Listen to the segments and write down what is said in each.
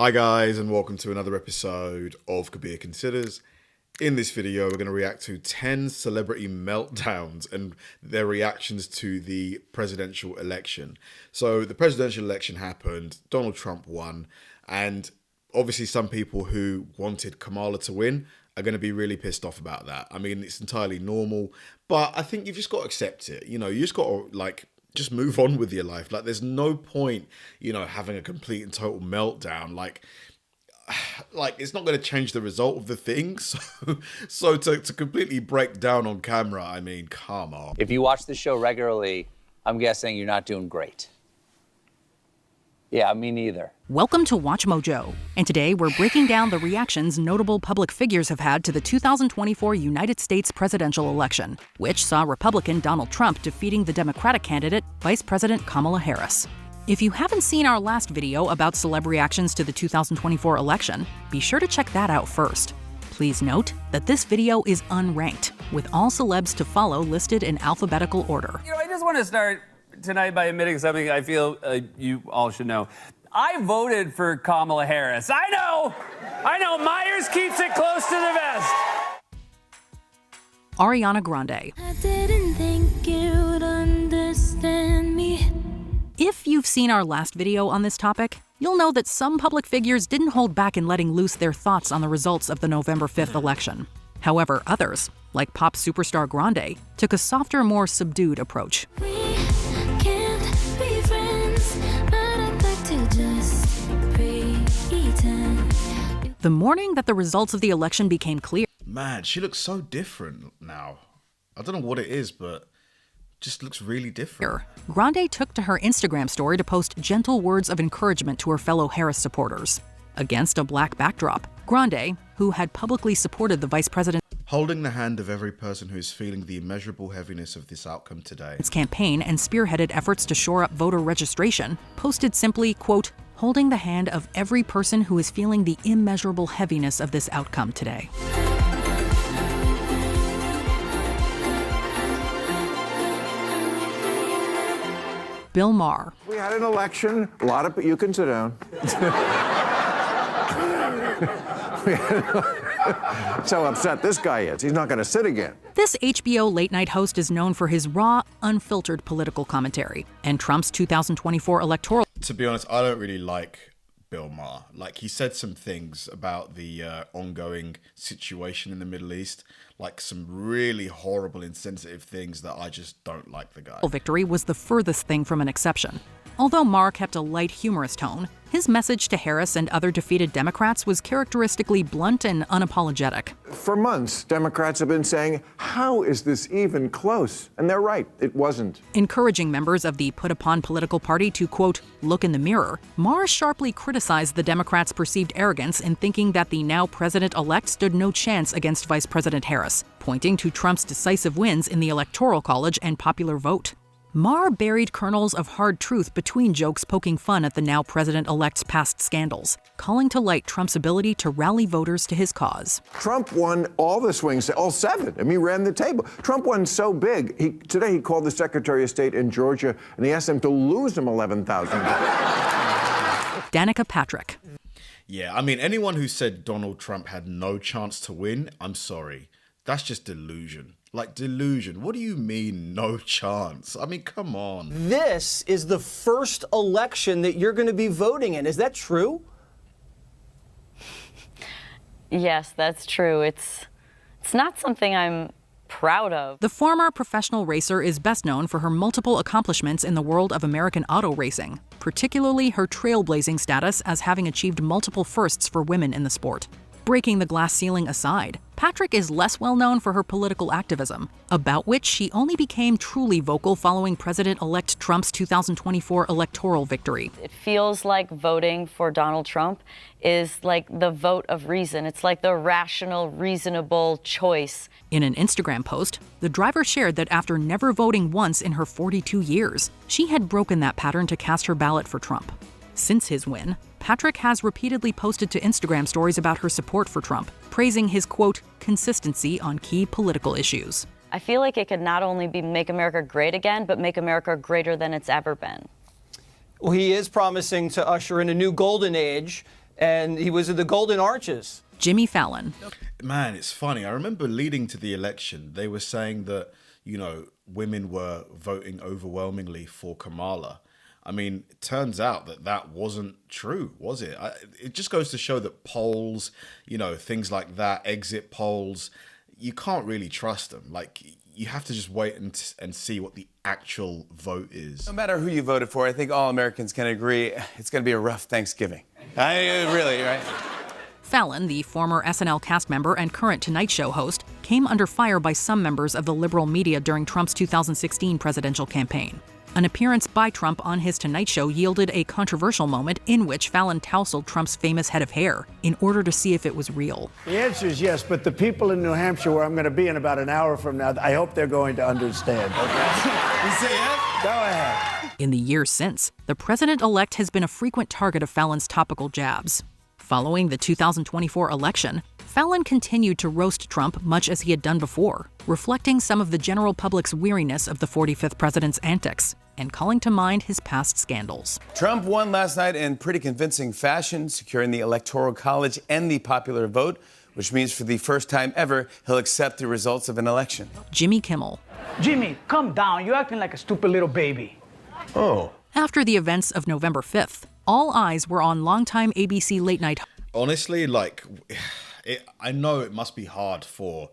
Hi guys, and welcome to another episode of Kabir Considers. In this video, we're going to react to 10 celebrity meltdowns and their reactions to the presidential election. So the presidential election happened, Donald Trump won, and obviously some people who wanted Kamala to win are going to be really pissed off about that. I mean, it's entirely normal, but I think you've just got to accept it. You know, you just got to, just move on with your life. Like, there's no point, having a complete and total meltdown. Like it's not going to change the result of the thing. So to completely break down on camera, I mean, come on. If you watch the show regularly, I'm guessing you're not doing great. Yeah, me neither. Welcome to Watch Mojo, and today we're breaking down the reactions notable public figures have had to the 2024 United States presidential election, which saw Republican Donald Trump defeating the Democratic candidate, Vice President Kamala Harris. If you haven't seen our last video about celeb reactions to the 2024 election, be sure to check that out first. Please note that this video is unranked, with all celebs to follow listed in alphabetical order. I just want to start tonight by admitting something I feel you all should know. I voted for Kamala Harris. I know, Myers keeps it close to the vest. Ariana Grande. I didn't think you would understand me. If you've seen our last video on this topic, you'll know that some public figures didn't hold back in letting loose their thoughts on the results of the November 5th election. However, others, like pop superstar Grande, took a softer, more subdued approach. The morning that the results of the election became clear, Man, she looks so different now. I don't know what it is, but just looks really different. Grande took to her Instagram story to post gentle words of encouragement to her fellow Harris supporters. Against a black backdrop, Grande, who had publicly supported the vice president's Holding the hand of every person who is feeling the immeasurable heaviness of this outcome today. campaign and spearheaded efforts to shore up voter registration, posted simply, quote, holding the hand of every person who is feeling the immeasurable heaviness of this outcome today. Bill Maher. We had an election. A lot of you can sit down. So upset this guy is. He's not going to sit again. This HBO late-night host is known for his raw, unfiltered political commentary, and Trump's 2024 electoral. To be honest, I don't really like Bill Maher. Like, he said some things about the ongoing situation in the Middle East, like some really horrible, insensitive things that I just don't like the guy. Victory was the furthest thing from an exception. Although Maher kept a light, humorous tone, his message to Harris and other defeated Democrats was characteristically blunt and unapologetic. For months, Democrats have been saying, how is this even close? And they're right, it wasn't. Encouraging members of the put-upon political party to, quote, look in the mirror, Maher sharply criticized the Democrats' perceived arrogance in thinking that the now president-elect stood no chance against Vice President Harris, pointing to Trump's decisive wins in the Electoral College and popular vote. Maher buried kernels of hard truth between jokes poking fun at the now president-elect's past scandals, calling to light Trump's ability to rally voters to his cause. Trump won all the swings, all 7. I mean, he ran the table. Trump won so big. Today he called the Secretary of State in Georgia and he asked him to lose him $11,000. Danica Patrick. Yeah, I mean, anyone who said Donald Trump had no chance to win, I'm sorry. That's just delusion. Like, delusion. What do you mean, no chance? I mean, come on. This is the first election that you're going to be voting in. Is that true? Yes, that's true. It's not something I'm proud of. The former professional racer is best known for her multiple accomplishments in the world of American auto racing, particularly her trailblazing status as having achieved multiple firsts for women in the sport. Breaking the glass ceiling aside, Patrick is less well known for her political activism, about which she only became truly vocal following President-elect Trump's 2024 electoral victory. It feels like voting for Donald Trump is like the vote of reason. It's like the rational, reasonable choice. In an Instagram post, the driver shared that after never voting once in her 42 years, she had broken that pattern to cast her ballot for Trump. Since his win, Patrick has repeatedly posted to Instagram stories about her support for Trump, praising his, quote, consistency on key political issues. I feel like it could not only be make America great again, but make America greater than it's ever been. Well, he is promising to usher in a new golden age. and he was at the Golden Arches. Jimmy Fallon. Man, it's funny. I remember leading to the election, they were saying that, you know, women were voting overwhelmingly for Kamala. I mean, it turns out that that wasn't true, was it? It just goes to show that polls, you know, things like that, exit polls, you can't really trust them. Like, you have to just wait and see what the actual vote is. No matter who you voted for, I think all Americans can agree it's going to be a rough Thanksgiving. Really, right? Fallon, the former SNL cast member and current Tonight Show host, came under fire by some members of the liberal media during Trump's 2016 presidential campaign. An appearance by Trump on his Tonight Show yielded a controversial moment in which Fallon tousled Trump's famous head of hair in order to see if it was real. The answer is yes, but the people in New Hampshire, where I'm going to be in about an hour from now, I hope they're going to understand. Okay? You say yes? Go ahead. In the years since, the president-elect has been a frequent target of Fallon's topical jabs. Following the 2024 election, Fallon continued to roast Trump much as he had done before, reflecting some of the general public's weariness of the 45th president's antics and calling to mind his past scandals. Trump won last night in pretty convincing fashion, securing the Electoral College and the popular vote, which means for the first time ever, he'll accept the results of an election. Jimmy Kimmel. Jimmy, calm down. You're acting like a stupid little baby. Oh. After the events of November 5th, all eyes were on longtime ABC late-night. Honestly, like, I know it must be hard for,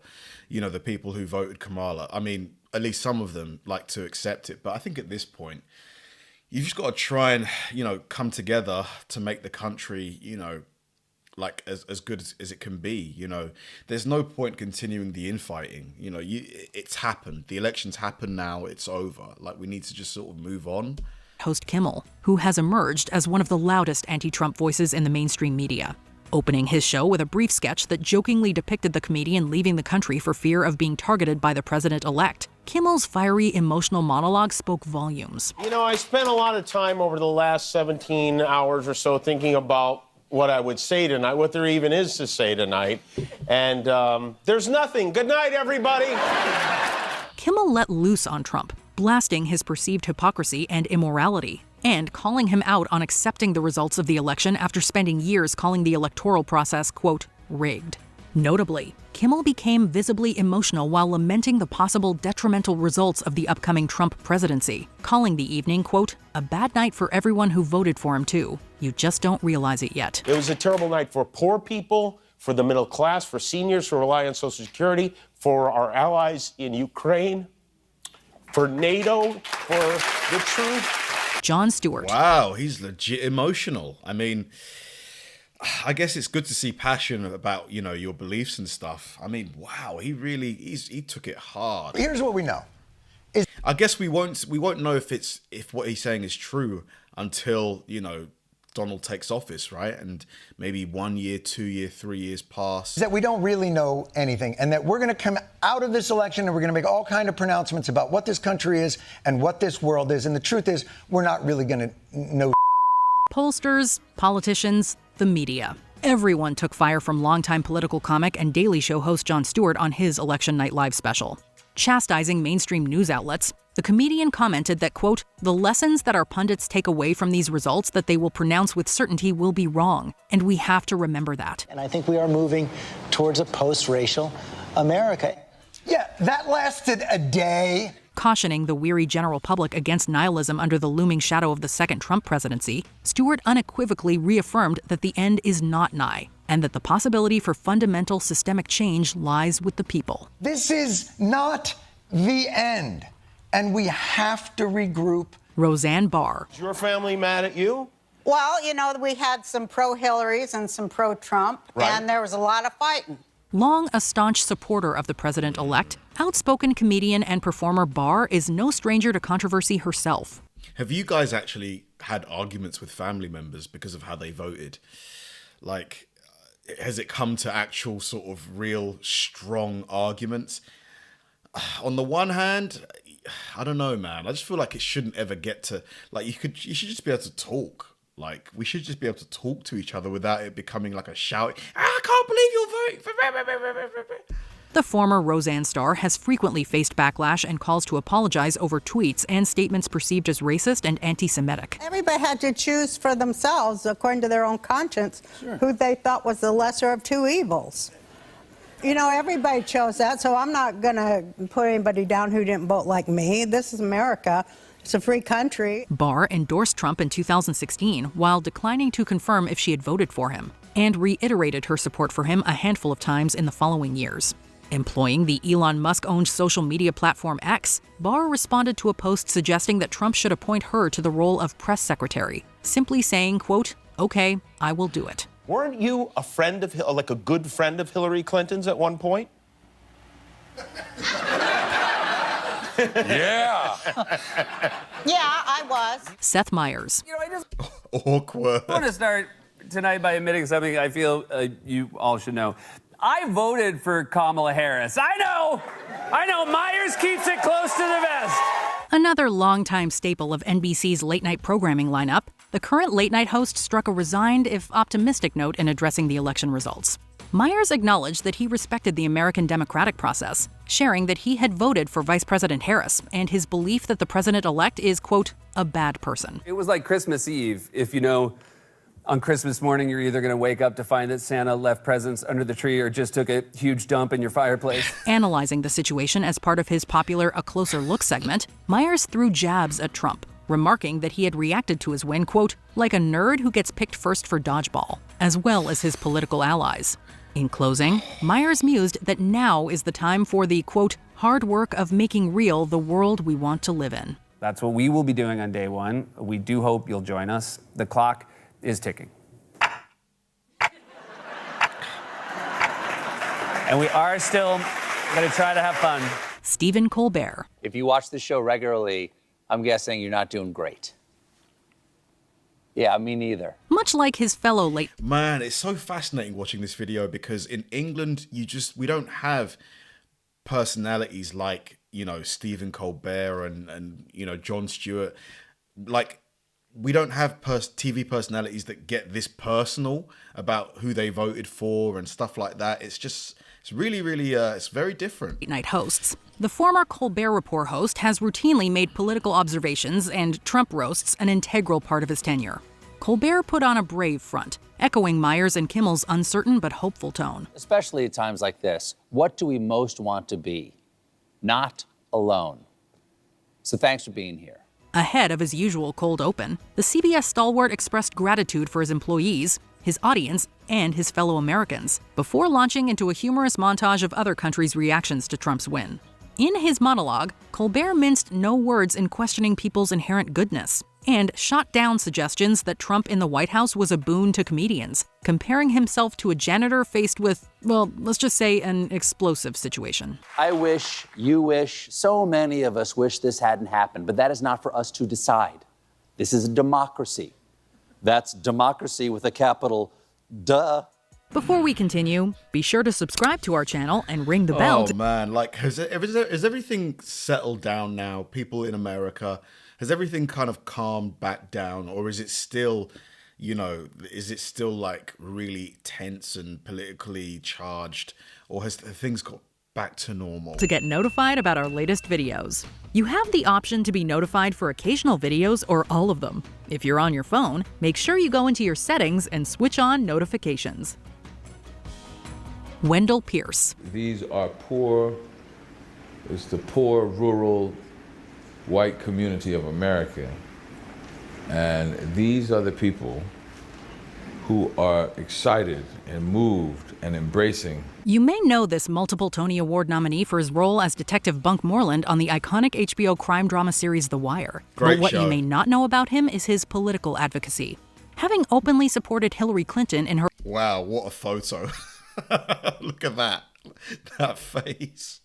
you know, the people who voted Kamala. I mean, at least some of them like to accept it. But I think at this point, you've just got to try and, you know, come together to make the country, you know, like as good as it can be. You know, there's no point continuing the infighting. You know, it's happened. The election's happened now. It's over. Like, we need to just sort of move on. Host Kimmel, who has emerged as one of the loudest anti-Trump voices in the mainstream media, opening his show with a brief sketch that jokingly depicted the comedian leaving the country for fear of being targeted by the president-elect. Kimmel's fiery, emotional monologue spoke volumes. You know, I spent a lot of time over the last 17 hours or so thinking about what I would say tonight, what there even is to say tonight. And there's nothing. Good night, everybody. Kimmel let loose on Trump, blasting his perceived hypocrisy and immorality, and calling him out on accepting the results of the election after spending years calling the electoral process, quote, rigged. Notably, Kimmel became visibly emotional while lamenting the possible detrimental results of the upcoming Trump presidency, calling the evening, quote, a bad night for everyone who voted for him too. You just don't realize it yet. It was a terrible night for poor people, for the middle class, for seniors who rely on Social Security, for our allies in Ukraine, for NATO, for the truth. Jon Stewart. Wow, he's legit emotional. I mean, I guess it's good to see passion about, you know, your beliefs and stuff. I mean, wow, he took it hard. Here's what we know. I guess we won't know if what he's saying is true until, you know, Donald takes office, right? And maybe 1 year, 2 year, 3 years pass. That we don't really know anything, and that we're going to come out of this election and we're going to make all kind of pronouncements about what this country is and what this world is. And the truth is, we're not really going to know. Pollsters, politicians, the media. Everyone took fire from longtime political comic and Daily Show host Jon Stewart on his Election Night Live special. Chastising mainstream news outlets, the comedian commented that, quote, the lessons that our pundits take away from these results that they will pronounce with certainty will be wrong, and we have to remember that. And I think we are moving towards a post-racial America. Yeah, that lasted a day. Cautioning the weary general public against nihilism under the looming shadow of the second Trump presidency, Stewart unequivocally reaffirmed that the end is not nigh, and that the possibility for fundamental systemic change lies with the people. This is not the end, and we have to regroup. Roseanne Barr. Is your family mad at you? Well, you know, we had some pro-Hillarys and some pro-Trump, right, and there was a lot of fighting. Long a staunch supporter of the president-elect, outspoken comedian and performer Barr is no stranger to controversy herself. Have you guys actually had arguments with family members because of how they voted? Like, has it come to actual sort of real strong arguments? On the one hand, I don't know, man. I just feel like it shouldn't ever get to, like, you should just be able to talk. Like, we should just be able to talk to each other without it becoming like a shout. I can't believe you're voting for... The former Roseanne star has frequently faced backlash and calls to apologize over tweets and statements perceived as racist and anti-Semitic. Everybody had to choose for themselves, according to their own conscience, who they thought was the lesser of two evils. You know, everybody chose that, so I'm not going to put anybody down who didn't vote like me. This is America. It's a free country. Barr endorsed Trump in 2016 while declining to confirm if she had voted for him, and reiterated her support for him a handful of times in the following years. Employing the Elon Musk-owned social media platform X, Barr responded to a post suggesting that Trump should appoint her to the role of press secretary, simply saying, quote, "Okay, I will do it." Weren't you a friend of, like a good friend of Hillary Clinton's at one point? Yeah, I was. Seth Meyers. You know, I just Awkward. want to start tonight by admitting something I feel you all should know. I voted for Kamala Harris. I know. Myers keeps it close to the vest. Another longtime staple of NBC's late-night programming lineup, the current late-night host struck a resigned, if optimistic note in addressing the election results. Myers acknowledged that he respected the American democratic process, sharing that he had voted for Vice President Harris and his belief that the president-elect is, quote, a bad person. It was like Christmas Eve. If you know, on Christmas morning, you're either going to wake up to find that Santa left presents under the tree or just took a huge dump in your fireplace. Analyzing the situation as part of his popular A Closer Look segment, Myers threw jabs at Trump, remarking that he had reacted to his win, quote, like a nerd who gets picked first for dodgeball, as well as his political allies. In closing, Myers mused that now is the time for the, quote, hard work of making real the world we want to live in. That's what we will be doing on day one. We do hope you'll join us. The clock is ticking. And we are still going to try to have fun. Stephen Colbert. If you watch the show regularly, I'm guessing you're not doing great. Yeah, me neither. Much like his fellow late... Man, it's so fascinating watching this video because in England, we don't have personalities like, you know, Stephen Colbert and you know, Jon Stewart. Like, we don't have TV personalities that get this personal about who they voted for and stuff like that. It's really, really, it's very different. Night hosts. The former Colbert Report host has routinely made political observations and Trump roasts an integral part of his tenure. Colbert put on a brave front, echoing Myers and Kimmel's uncertain but hopeful tone. Especially at times like this, what do we most want to be? Not alone. So thanks for being here. Ahead of his usual cold open, the CBS stalwart expressed gratitude for his employees, his audience, and his fellow Americans, before launching into a humorous montage of other countries' reactions to Trump's win. In his monologue, Colbert minced no words in questioning people's inherent goodness, and shot down suggestions that Trump in the White House was a boon to comedians, comparing himself to a janitor faced with, well, let's just say an explosive situation. I wish, you wish, so many of us wish this hadn't happened, but that is not for us to decide. This is a democracy. That's democracy with a capital duh. Before we continue, be sure to subscribe to our channel and ring the bell. Oh man, like has everything settled down now? People in America, has everything kind of calmed back down, or is it still, you know, like really tense and politically charged, or have things got back to normal? To get notified about our latest videos, you have the option to be notified for occasional videos or all of them. If you're on your phone, make sure you go into your settings and switch on notifications. Wendell Pierce. These are it's the poor, rural, white community of America. And these are the people who are excited and moved and embracing. You may know this multiple Tony Award nominee for his role as Detective Bunk Moreland on the iconic HBO crime drama series The Wire. Great but what show. you may not know about him is his political advocacy. Having openly supported Hillary Clinton in her... Wow, what a photo. Look at that face.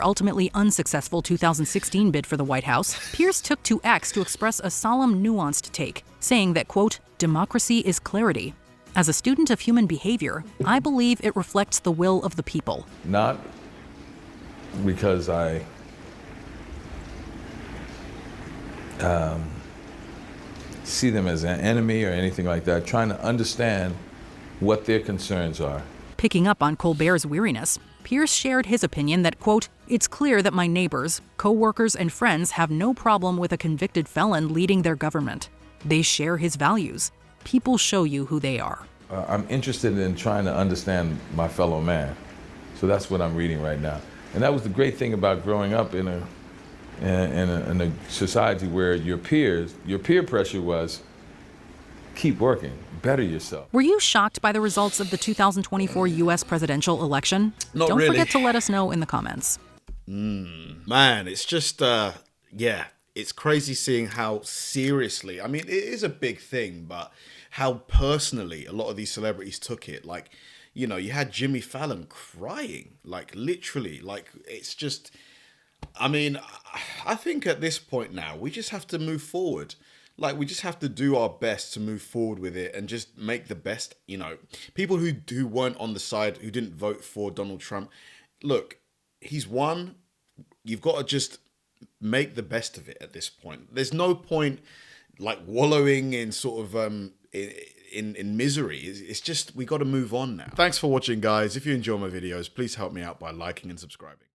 ultimately unsuccessful 2016 bid for the White House, Pierce took to X to express a solemn, nuanced take, saying that, quote, democracy is clarity. As a student of human behavior, I believe it reflects the will of the people. Not because I see them as an enemy or anything like that, trying to understand what their concerns are. Picking up on Colbert's weariness, Pierce shared his opinion that, quote, "It's clear that my neighbors, co-workers, and friends have no problem with a convicted felon leading their government. They share his values. People show you who they are." I'm interested in trying to understand my fellow man. So that's what I'm reading right now. And that was the great thing about growing up in a society where your peer pressure was, keep working, better yourself. Were you shocked by the results of the 2024 U.S. presidential election? Not Don't really. forget to let us know in the comments. Man, it's just, yeah, it's crazy seeing how seriously, I mean, it is a big thing, but how personally a lot of these celebrities took it. Like, you know, you had Jimmy Fallon crying, like literally, like it's just, I mean, I think at this point now, we just have to move forward. Like, we just have to do our best to move forward with it and just make the best, you know, people who weren't on the side, who didn't vote for Donald Trump. Look, he's won. You've got to just make the best of it at this point. There's no point like wallowing in sort of in misery. It's just, we got to move on now. Thanks for watching, guys. If you enjoy my videos, please help me out by liking and subscribing.